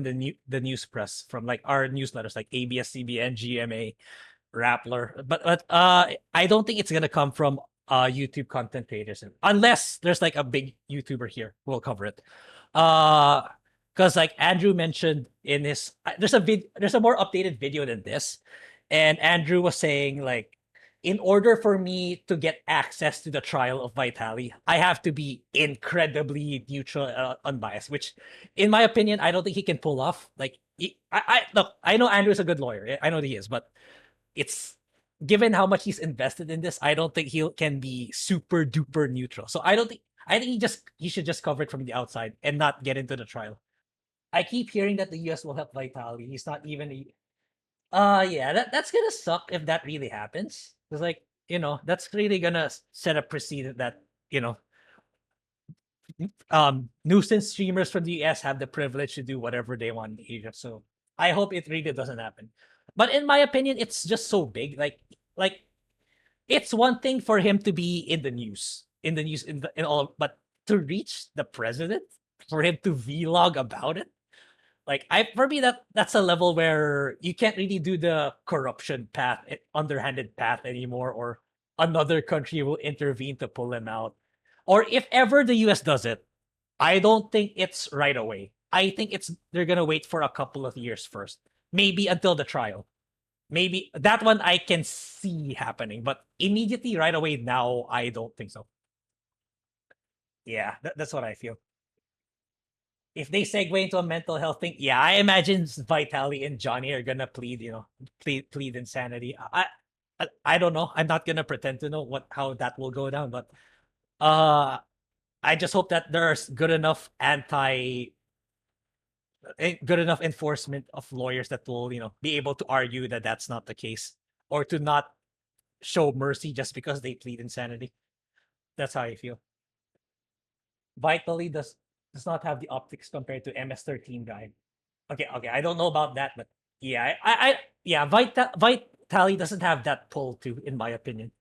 the news press, from like our newsletters like ABS-CBN, GMA, Rappler, but I don't think it's gonna come from YouTube content creators, unless there's like a big YouTuber here who will cover it. Because like Andrew mentioned in his, there's a more updated video than this, and Andrew was saying like, in order for me to get access to the trial of Vitaly, I have to be incredibly neutral, unbiased, which in my opinion, I don't think he can pull off. Like, look, I know Andrew's a good lawyer. I know that he is, but it's, given how much he's invested in this, I don't think he can be super duper neutral. So I think he should just cover it from the outside and not get into the trial. I keep hearing that the US will help Vitaly. He's not even yeah, that's gonna suck if that really happens. Because like, that's really gonna set a precedent that, nuisance streamers from the US have the privilege to do whatever they want in Asia. So I hope it really doesn't happen. But in my opinion, it's just so big. Like it's one thing for him to be in the news, in all, but to reach the president, for him to vlog about it, like for me that's a level where you can't really do the corruption path, underhanded path anymore, or another country will intervene to pull him out. Or if ever the US does it, I don't think it's right away. I think they're gonna wait for a couple of years first. Maybe until the trial. Maybe that one I can see happening, but immediately right away now, I don't think so. Yeah, that's what I feel. If they segue into a mental health thing, yeah, I imagine Vitaly and Johnny are gonna plead insanity. I don't know. I'm not gonna pretend to know how that will go down, but I just hope that there's good enough enforcement of lawyers that will, be able to argue that that's not the case, or to not show mercy just because they plead insanity. That's how I feel. Vitaly does not have the optics compared to MS-13 guy. Okay, I don't know about that, but yeah, Vitaly doesn't have that pull too, in my opinion.